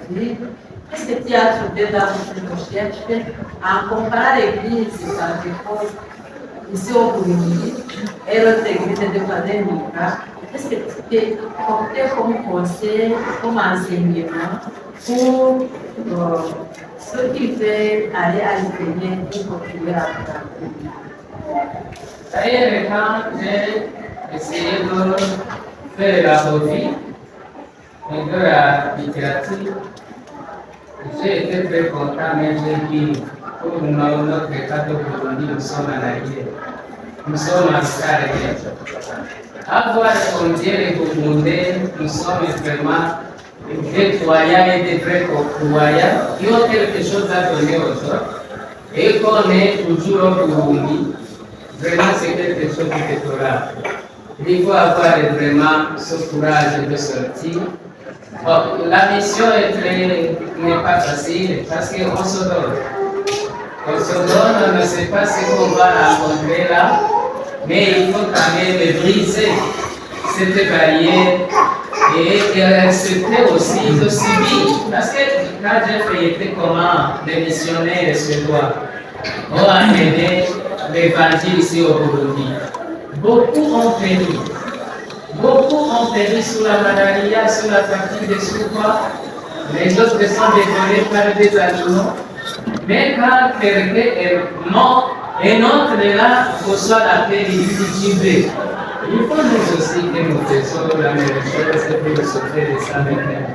livro, esse teatro de dar uma recherche a comparar a igreja avec ici au Burundi et l'autre église de Pandémica. Est-ce que tu comptais comme conseil, comme enseignement pour ceux qui veulent aller à l'Ukraine pour continuer à D'ailleurs, quand j'ai essayé de faire la revue de la littérature, J'ai été très content, mais j'ai dit, pour notre cas de Burundi, nous sommes en arrière. Nous sommes en retard. Avoir répondu les Burundais, nous sommes vraiment des croyants et des vrais croyants qui ont quelque chose à donner aux autres. Et qu'on est toujours au Burundi, vraiment c'est quelque chose de déplorable. Il faut avoir vraiment ce courage de sortir. Bon, la mission n'est pas facile parce qu'on se donne. On se donne, on ne sait pas ce qu'on va rencontrer là, mais il faut quand même briser cette barrière et accepter aussi de subir. Parce que quand j'ai feuilleté comment les missionnaires suédois ont amené l'évangile ici au Burundi, beaucoup ont péri. Beaucoup ont péri sous la malaria, sous la fatigue de surpoids. Les autres sont dévorés par des animaux. Mais quand quelqu'un est mort, et notre là reçoit la paix cultivée. Il faut nous aussi que nous fassions la même chose pour nous sauver de ça maintenant.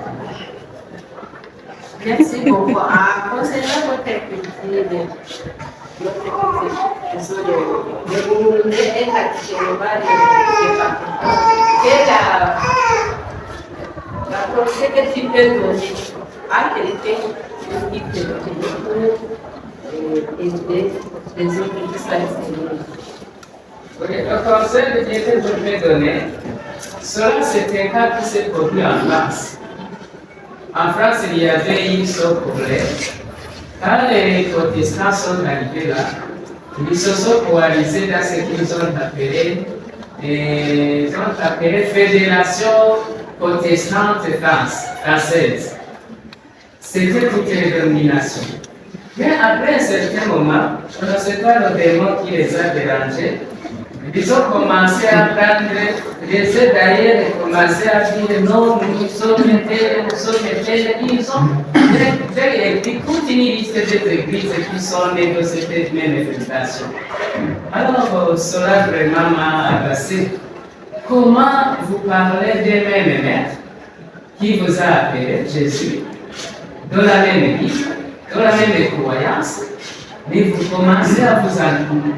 Merci beaucoup. Concernant votre activité, le Burundi est actuellement la conseil que tu peux donner à quelqu'un qui te pour aider les autres qui sont extérieurs. Oui, le conseil que je vais donner, cela c'est un cas qui s'est produit en France. En France, il y avait eu ce problème. Quand les protestants sont arrivés là, ils se sont coalisés dans ce qu'ils ont appelé Fédération protestante française. C'était toute une dénomination. Mais après un certain moment, je ne sais pas le démon qui les a dérangés, ils ont commencé à prendre les d'ailleurs et commencé à dire non, nous sommes tels, ils ont écrit toute une liste d'églises qui sont nées de cette manifestation. Alors, cela vraiment m'a agacé. Comment vous parlez des mêmes maîtres qui vous a appelé Jésus, de la même église, de la même croyance, mais vous commencez à vous en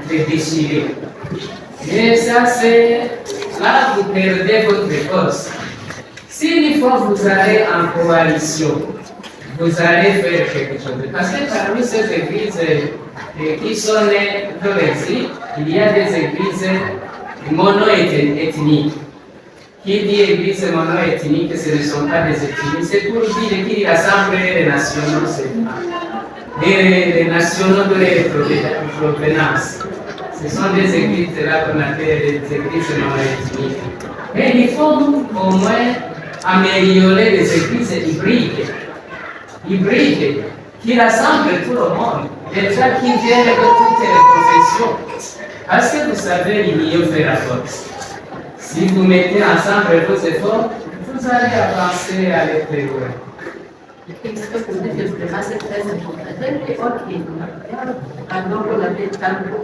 déchirer. Et ça, c'est là vous perdez votre cause. S'il faut vous allez en coalition, vous allez faire quelque chose. Parce que parmi ces églises qui sont nées de l'exil, il y a des églises mono-ethniques. Qui dit église mono-ethnique, ce ne sont pas des ethnies. C'est pour dire qu'ils rassemblent les nationaux seulement. Les nationaux de leur provenance. Ce sont des églises là qu'on appelle des églises mono-ethniques. Mais il faut au moins améliorer les églises hybrides, qui rassemblent tout le monde, des gens qui viennent de toutes les professions. Parce que vous savez, l'union fait la force. Si vous mettez ensemble vos efforts, vous allez avancer à aller plus loin. Isso que eu pude dizer, mas é très importante. Ok, agora eu lavei tanto.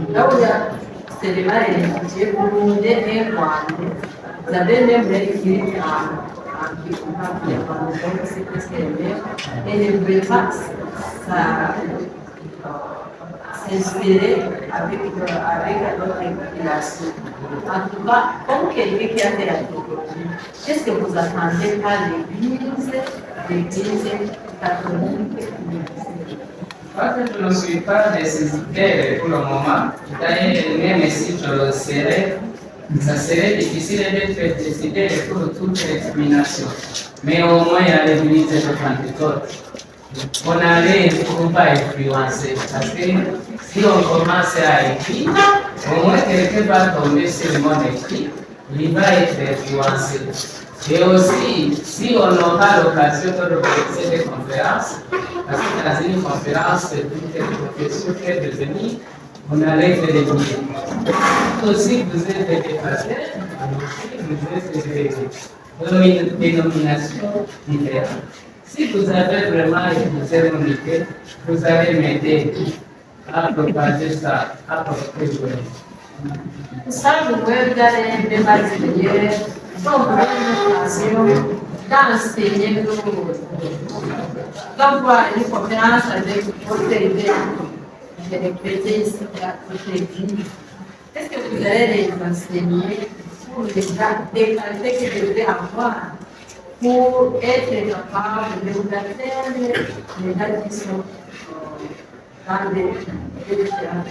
Então, se ele vai eleger o mundo em quando, saber lembrar que aqui o papel, quando você escrever, ele vai s'inspirer avec notre population. En tout cas, comme quelqu'un qui a fait la théologie, qu'est-ce que vous attendez par l'Église catholique? Je ne suis pas nécessitaire pour le moment. D'ailleurs, même si je le serais, ça serait difficile d'être décidé pour toute l'examination. Mais au moins, à l'Église de Pentecôte, on allait ne pas influencer. Parce que si on commence à écrire, au moins quelqu'un va tomber sur le monde écrit, il va être influencé. Et aussi, si on aura l'occasion de organiser des conférences, parce que dans une conférence, toutes les professeurs peuvent devenir, on allait faire des milliers. Aussi, vous êtes des pasteurs, vous êtes des dénominations différentes. Si vous avez vraiment une sérénité, vous allez m'aider à propager ça, à propager ça. Sabe, o web da EMB brasileira, são grandes nações, d'enseigner d'avoir une conférence avec votre idée, les chrétiens ici à côté de vous. Qu'est-ce que vous allez les enseigner pour les qualités qu'ils devraient avoir pour être capables de vous atteindre les gens qui sont dans les différents.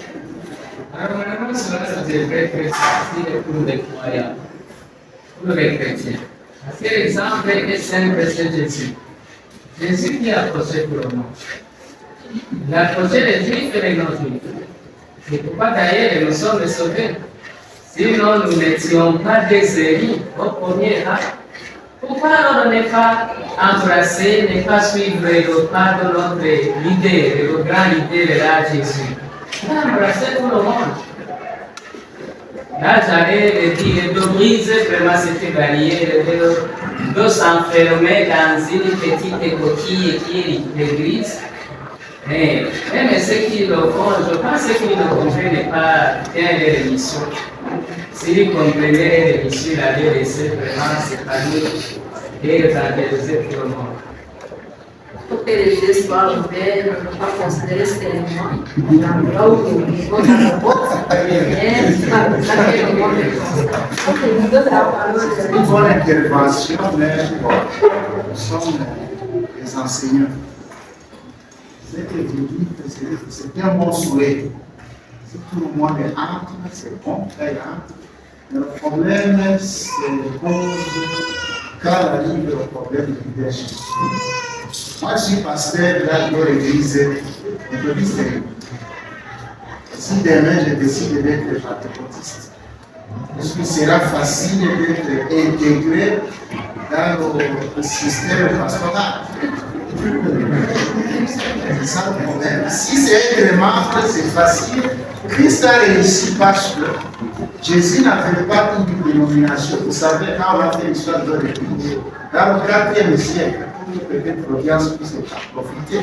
Alors maintenant, cela devrait être facile pour les croyants, pour les chrétiens. Parce que l'exemple est simple, c'est Jésus. Jésus qui a approché tout le monde. Il a approché les Juifs et les non-Juifs. C'est pourquoi d'ailleurs nous sommes sauvés. Sinon, nous n'étions pas des élus au premier acte. Pourquoi alors ne pas embrasser, ne pas suivre le pas de notre leader, le grand leader là, Jésus? Embrasser tout le monde. Là, j'allais dire de briser vraiment cette barrière, de s'enfermer dans une petite coquille qui est l'église. Mais même ceux qui le font, je pense qu'ils ne comprennent pas bien les missions. S'ils comprenaient les missions, ils allaient laisser vraiment s'épanouir et évangéliser tout le monde. Pour que les yeux soient ouverts, ne pas considérer seulement l'endroit où nous vivons dans la porte, mais ça fait le monde de constance. Nous donne la parole. C'est une bonne intervention, mais nous sommes les enseignants. Ce que vous dites, c'est un bon souhait. Si tout le monde est entre, c'est bon, très bien. Mais le problème, c'est quand arrive le problème du leadership. Moi, je suis pasteur de l'église méthodiste. Si demain je décide d'être pentecôtiste, est-ce que sera facile d'être intégré dans le système pastoral? C'est ça le problème. Si c'est être membre, c'est facile. Christ a réussi parce que Jésus n'avait pas une dénomination. Vous savez, quand on a fait l'histoire de l'Église, dans le 4e siècle, peut-être l'audience puisse en profiter.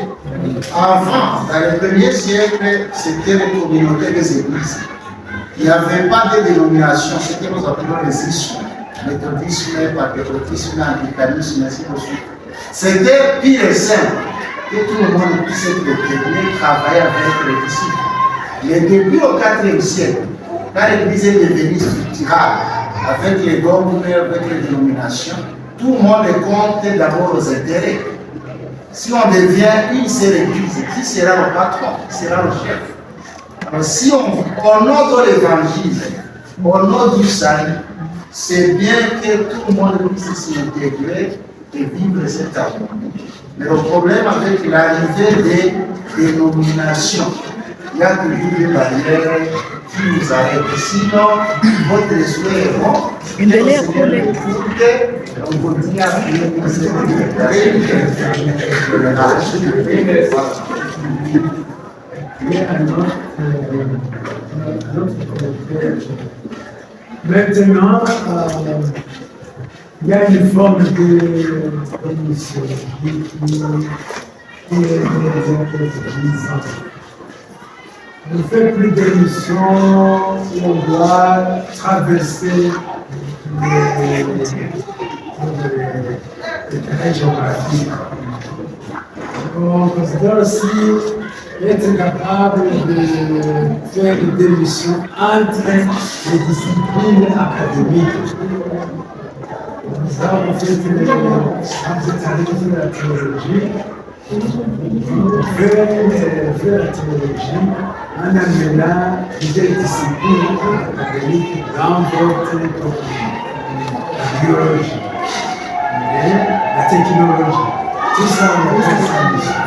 Avant, dans le 1er siècle, c'était les communautés des églises. Il n'y avait pas de dénomination, ce que nous appelons les ismes, méthodisme, patriotisme, anglicanisme, ainsi de suite. C'était pire et simple que tout le monde puisse être intégré, travailler avec les disciples. Mais depuis au 4e siècle, quand l'Église est devenue structurale, avec les dogmes, avec les dénominations, tout le monde compte d'abord aux intérêts. Si on devient une seule église, qui sera le patron, qui sera le chef? Alors si on honore l'évangile, on honore du salut, c'est bien que tout le monde puisse s'y intégrer et vivre cette harmonie. Mais le problème avec l'arrivée des dénominations, il y a toujours des barrières qui nous arrêtent. Sinon, votre souhait est bon. On continue à prier pour cette maintenant, il y a une forme de mission qui est on ne fait plus de missions où on doit traverser les terrains géographiques. On considère aussi être capable de faire des missions entre les disciplines académiques. Nous avons fait la théologie. Faire la théologie en amenant des disciplines académiques dans votre la biologie, la technologie, tout ça on a fait ça mission.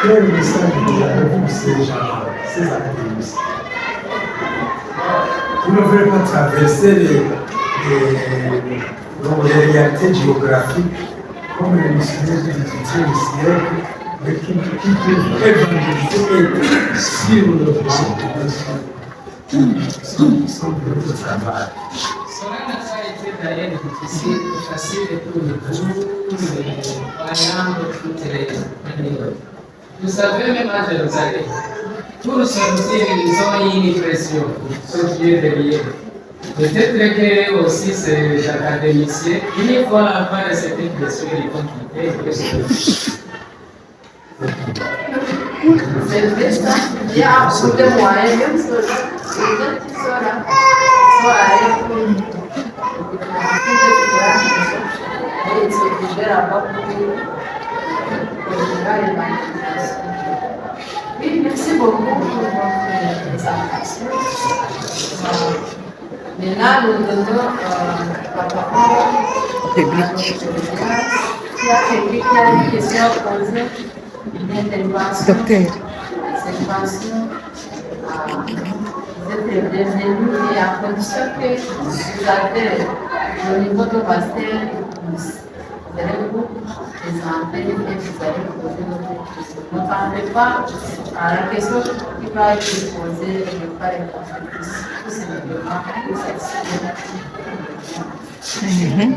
Quel message vous avez pour ces gens-là, ces académiciens? Vous ne voulez pas traverser les réalités géographiques comme les missionnaires du XVIIIe siècle, mais qui peuvent évangéliser sur le sans le travail. Cela n'a pas été d'ailleurs difficile, facile pour nous, les croyants de toutes les religions. Vous savez, même à Jérusalem, pour sortir, ils ont une pression sur Dieu derrière. Peut-être que aussi ces académiciens, une fois avoir cette question, ils vont quitter. C'est ça. Il y a un peu de moyens, même ça. C'est ça là. Soit et se libère à bord oui, merci beaucoup pour votre présentation. Maintenant, nous donnons la parole au public. S'il y a quelqu'un qui a une question à poser, une intervention. Vous êtes bienvenus et à condition que vous avez au niveau de master, vous allez vous présenter et vous allez poser votre question. Ne parlez pas à la question qui va être posée et ne pas répondre. Tout simplement pour s'exprimer.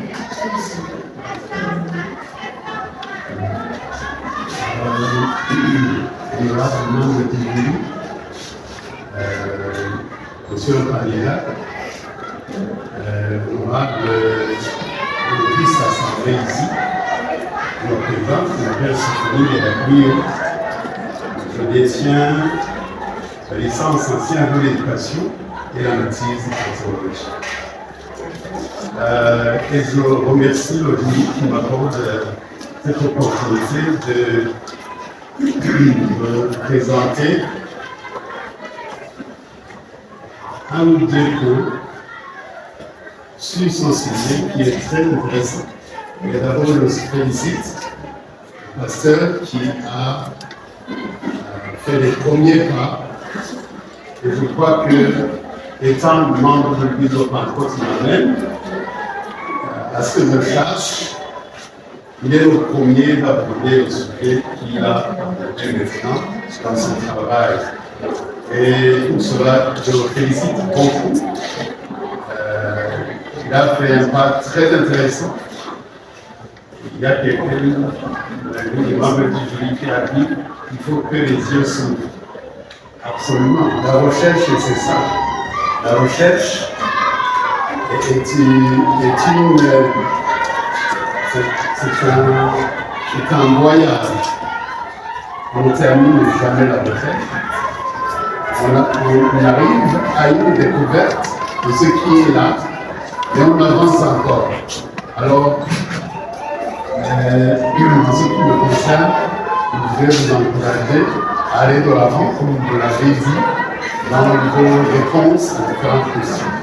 Monsieur le candidat, honorable vice assemblée ici, le président, Mme Symphony et la Guillaume. Je détiens la licence en sciences de l'éducation et la maîtrise de sociologie. Et je remercie l'ONU qui m'accorde cette opportunité de présenter un ou deux cours sur son sujet qui est très intéressant. Et d'abord, je félicite le pasteur qui a fait les premiers pas. Et je crois que, étant membre de l'Église de Pentecôte moi-même, à ce que je sache, il est le premier d'aborder le sujet qu'il a abordé maintenant dans son travail. Et pour cela, je le félicite beaucoup. Il a fait un pas très intéressant. Il y a quelqu'un, le membre du jury qui a dit qu'il faut que les yeux s'ouvrent. Absolument. La recherche, c'est ça. La recherche c'est un voyage. On ne termine jamais la recherche. On arrive à une découverte de ce qui est là et on avance encore. Alors, en ce qui me concerne, je vais vous encourager à aller de l'avant, comme vous l'avez dit, dans vos réponses à différentes questions.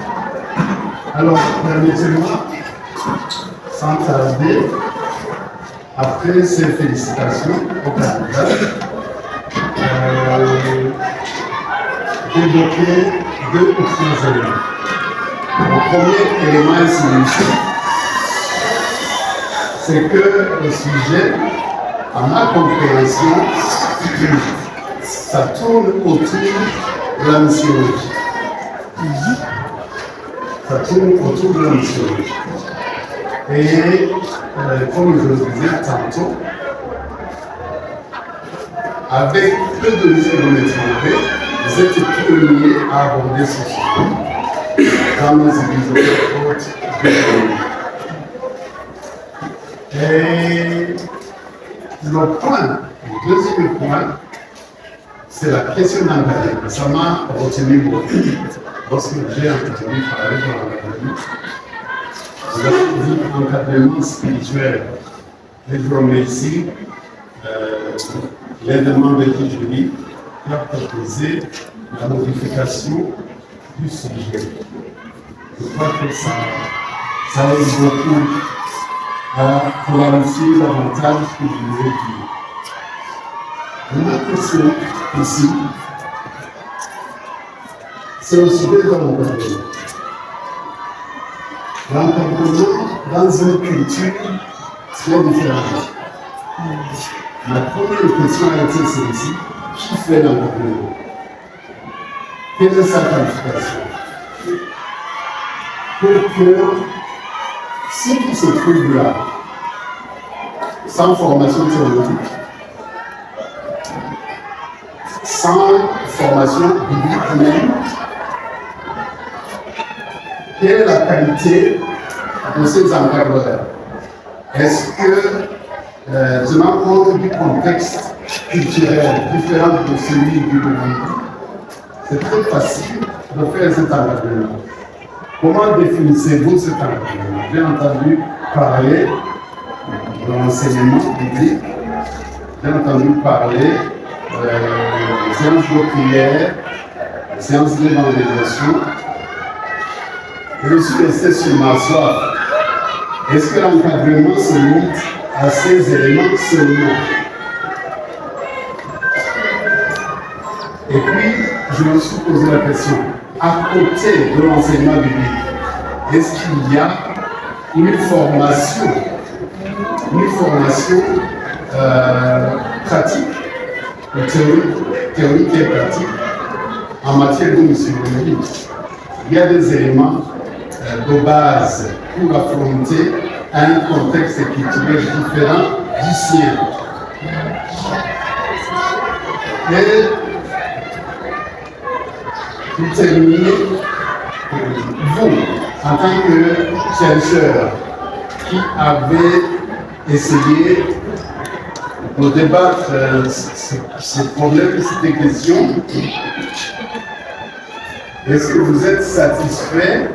Alors, permettez-moi, sans tarder, après ces félicitations au candidat, d'évoquer deux ou trois éléments. Le premier élément est celui-ci, c'est que le sujet, à ma compréhension, ça tourne autour de la missiologie. Ça tourne autour de la missiologie. Et comme je le disais tantôt, avec peu de kilométrage, vous êtes pionniers à aborder ce sujet dans nos églises hautes de l'Église. Et le deuxième point, c'est la question d'engagement. Ça m'a retenu beaucoup lorsque j'ai entendu parler de l'engagement. Vous avez dit encadrement spirituel. Et je remercie l'aide de membres du jury qui a proposé la modification du sujet. Je crois que ça aide beaucoup à clarifier davantage ce que je voulais dire. Une question ici, c'est le sujet de l'encadrement. L'encadrement dans une culture très différente. Ma première question a été celle-ci: qui fait l'encadrement? Quelle est sa qualification? Pour que ceux qui se trouvent là, sans formation théologique, sans formation biblique même, quelle est la qualité de ces encadreurs? Est-ce que, tenant compte du contexte culturel différent de celui du Burundi, c'est très facile de faire cet encadrement? Comment définissez-vous cet encadrement? J'ai entendu parler de l'enseignement biblique, j'ai entendu parler des séances de prière, des séances d'évangélisation. Je suis resté sur ma soif. Est-ce que l'encadrement se limite à ces éléments seulement? Et puis, je me suis posé la question, à côté de l'enseignement biblique, est-ce qu'il y a une formation pratique, théorique et pratique en matière de missiologie? Il y a des éléments de base pour affronter un contexte culturel différent du sien. Et pour terminer, vous, en tant que chercheur qui avez essayé de débattre ces problèmes, ces questions, est-ce que vous êtes satisfait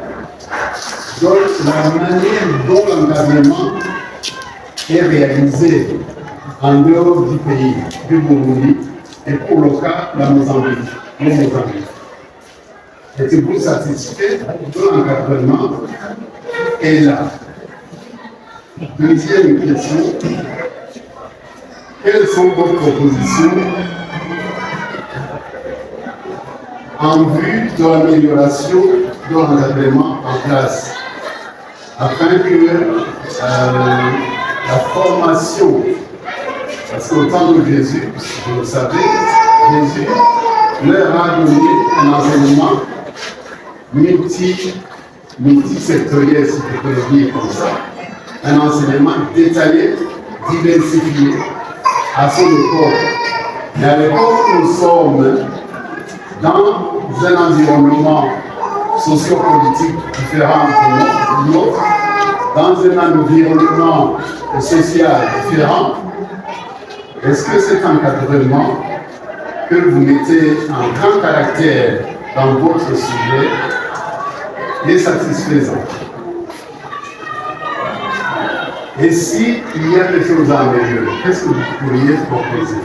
de la manière dont l'encadrement est réalisé en dehors du pays, du Burundi, et pour le cas de la Mozambique? Êtes-vous satisfait de l'encadrement? Et là, deuxième question, quelles sont vos propositions en vue de l'amélioration de l'encadrement en classe, afin que la formation, parce qu'au temps de Jésus, vous le savez, Jésus leur a donné un enseignement multisectoriel, si je peux le dire comme ça, un enseignement détaillé, diversifié à son époque. Mais à l'époque où nous sommes dans un environnement sociopolitique différent de l'autre, dans un environnement social différent, est-ce que cet encadrement que vous mettez en grand caractère dans votre sujet est satisfaisant? Et s'il y a des choses à améliorer, qu'est-ce que vous pourriez proposer?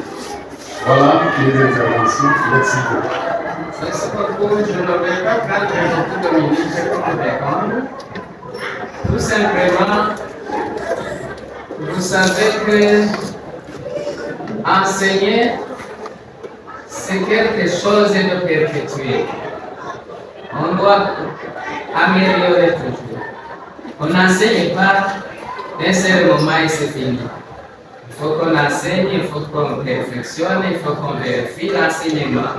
Voilà les interventions. Merci beaucoup. Merci beaucoup. Je ne vais pas prendre beaucoup de minutes pour répondre. Tout simplement, vous savez que enseigner, c'est quelque chose de perpétuel. On doit améliorer toujours. On n'enseigne pas d'un seul moment et c'est fini. Il faut qu'on enseigne, il faut qu'on perfectionne, il faut qu'on vérifie l'enseignement.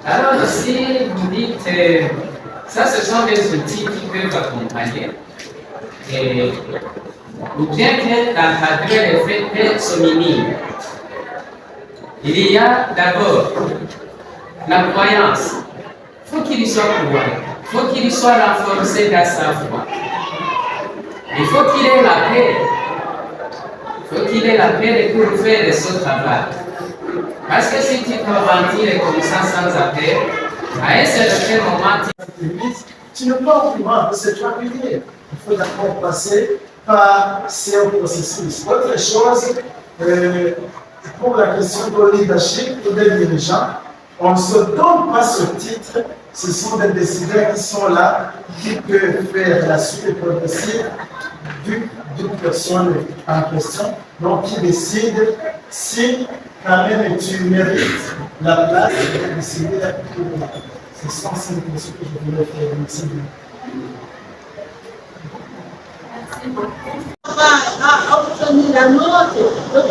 Alors si vous dites, ça ce sont des outils qui peuvent accompagner. Et bien que d'encadrer les faits sont minimes, il y a d'abord la croyance. Il faut qu'il soit croyant, il faut qu'il soit renforcé dans sa foi. Il faut qu'il ait la paix. Il faut qu'il ait la paix pour faire son travail. Parce que si tu te ventiles comme ça sans appel, à un certain moment, tu n'es pas au courant de ce que tu as pu dire. Il faut d'abord passer par ces processus. Autre chose, pour la question de leadership ou des dirigeants, on ne se donne pas ce titre. Ce sont des décideurs qui sont là, qui peuvent faire la suite progressive d'une personne en question, donc qui décide si quand même tu mérites la place de décider pour toi. Ce sont ces questions que je voulais faire. Merci. Merci beaucoup. On va obtenir la note de 97%.